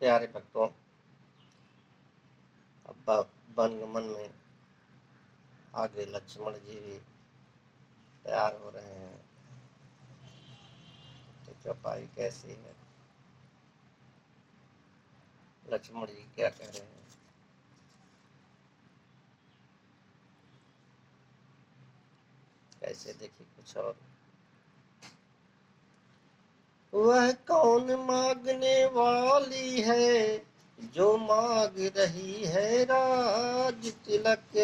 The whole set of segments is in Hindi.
प्यारे भक्तों, अब वनगमन में आगे लक्ष्मण जी भी तैयार हो रहे हैं। तो चौपाई कैसी है, लक्ष्मण जी क्या कह रहे हैं? कैसे देखिए कुछ और। वह कौन मांगने वाली है जो मांग रही है राज तिलक,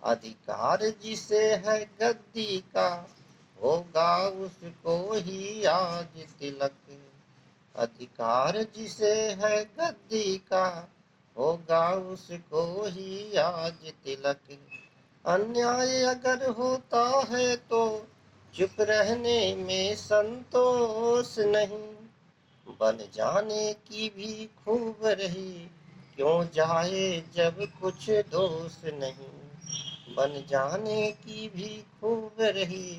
अधिकार जिसे है गद्दी का होगा उसको ही आज तिलक, अधिकार जिसे है गद्दी का होगा उसको ही आज तिलक, अन्याय अगर होता है तो चुप रहने में संतोष नहीं, बन जाने की भी खूब रही क्यों जाए जब कुछ दोष नहीं, बन जाने की भी खूब रही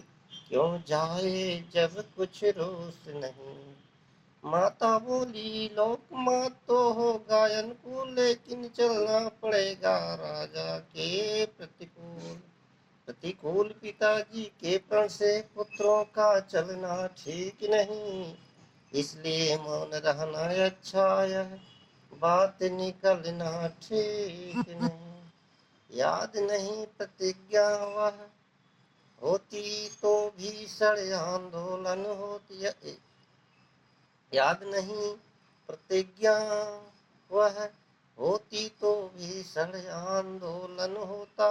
क्यों जाए जब कुछ रोष नहीं। माता बोली लोक मात तो होगा अनुकूल, लेकिन चलना पड़ेगा राजा के प्रतिकूल, प्रतिकूल पिताजी के प्रण से पुत्रों का चलना ठीक नहीं, इसलिए मौन रहना अच्छा है, बात निकलना ठीक नहीं। याद नहीं प्रतिज्ञा वह होती तो भीषण आंदोलन होती, याद नहीं प्रतिज्ञा वह होती तो भीषण आंदोलन होता,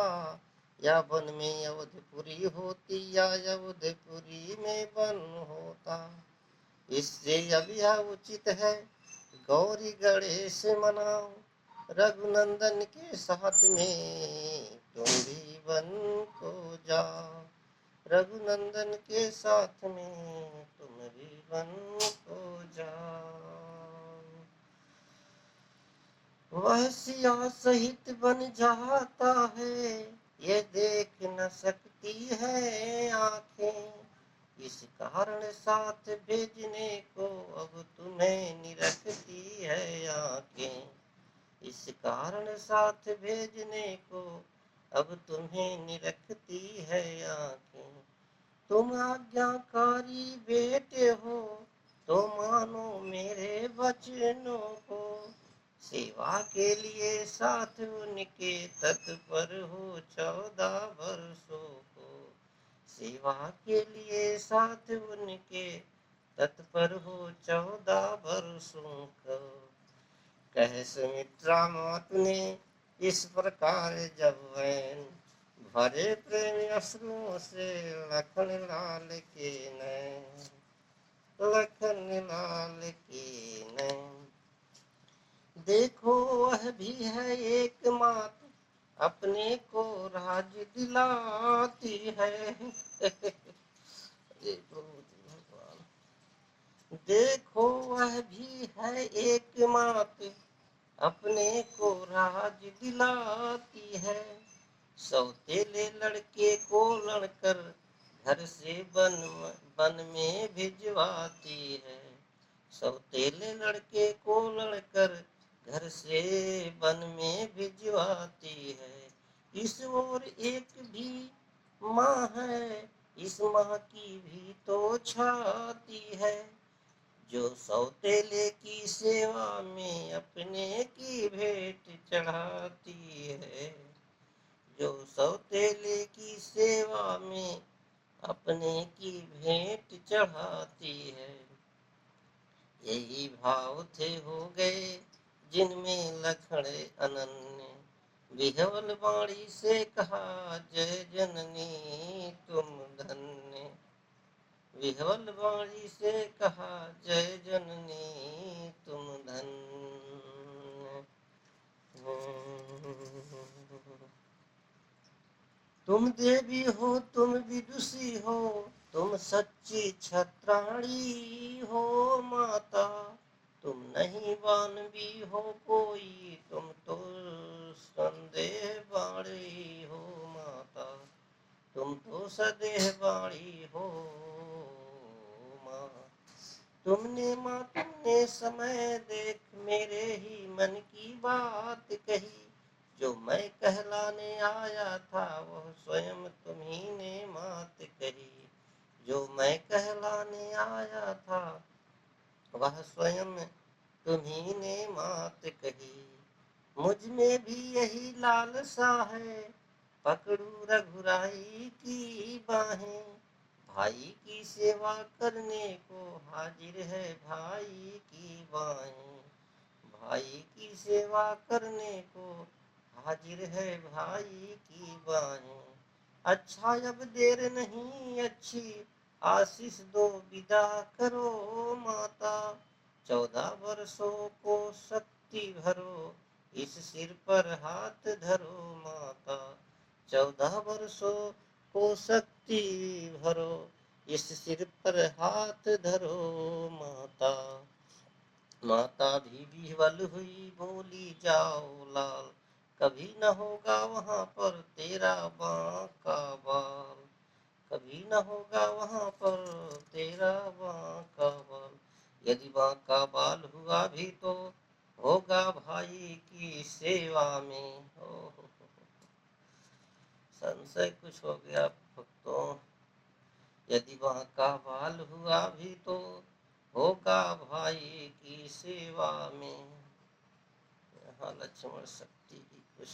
या वन में अवधपुरी होती या अवधपुरी में वन होता, इससे अब यह उचित है गौरी गणेश मनाओ, रघुनंदन के साथ में तुम भी वन को जाओ, रघुनंदन के साथ में तुम भी वन को जाओ। वह सिया सहित बन जाता है ये देख न सकती है आंखें, इस कारण साथ भेजने को अब तुम्हें निरखती है आंखें, इस कारण साथ भेजने को अब तुम्हें निरखती है आंखें, तुम आज्ञाकारी बेटे हो तो मानो मेरे वचनों को, सेवा के लिए साथ उनके तत्पर हो 14 वर्षों को, सेवा के लिए साथ उनके तत्पर हो 14 वर्षों को। कह सुमित्रा मात ने इस प्रकार जब वैन भरे प्रेम अश्रुओं से लखन लाल के नैन, लखन लाल के नैन, देखो वह भी है एक मात अपने को राज दिलाती है। देखो वह भी है एक मात अपने को राज दिलाती है, सौतेले लड़के को लड़कर घर से बन में भिजवाती है, सौतेले लड़के को लड़कर घर से बन में भिजवाती है, इस ओर एक भी माँ है इस माँ की भी तो छाती है, जो सौतेले की सेवा में अपने की भेंट चढ़ाती है, जो सौतेले की सेवा में अपने की भेंट चढ़ाती है, यही भाव थे हो गए जिनमें लखन अनन्य, विहवल वाणी से कहा जय जननी तुम धन्य, विह्वल वाणी से कहा जय जननी तुम धन्य, तुम देवी हो तुम विदुषी हो तुम सच्ची छत्राणी हो माता, तुम नहीं वानवी हो कोई तुम तो संदेह बाणी हो माता, तुम तो सदेह बाणी हो माँ, तुमने माँ ने समय देख मेरे ही मन की बात कही, जो मैं कहलाने आया था वह स्वयं तुम्ही ने मात कही, जो मैं कहलाने आया था वह स्वयं तुम्ही ने मात कही। मुझ में भी यही लालसा है, पकड़ू रघुराई की बाहें, भाई की सेवा करने को हाजिर है भाई की बाहें, भाई की सेवा करने को हाजिर है भाई की बाहें। अच्छा अब देर नहीं अच्छी आशीष दो विदा करो माता, 14 वर्षों को शक्ति भरो इस सिर पर हाथ धरो माता, 14 वर्षों को शक्ति भरो इस सिर पर हाथ धरो माता। माता भी विह्वल हुई बोली जाओ लाल, कभी न होगा वहाँ पर तेरा बांका बाल, कभी न होगा वहाँ पर तेरा बांका बाल, यदि बांका बाल हुआ भी तो होगा भाई की सेवा में। संशय कुछ हो गया भक्तों, यदि बांका बाल हुआ भी तो होगा भाई की सेवा में। यहाँ लक्ष्मण शक्ति की कुछ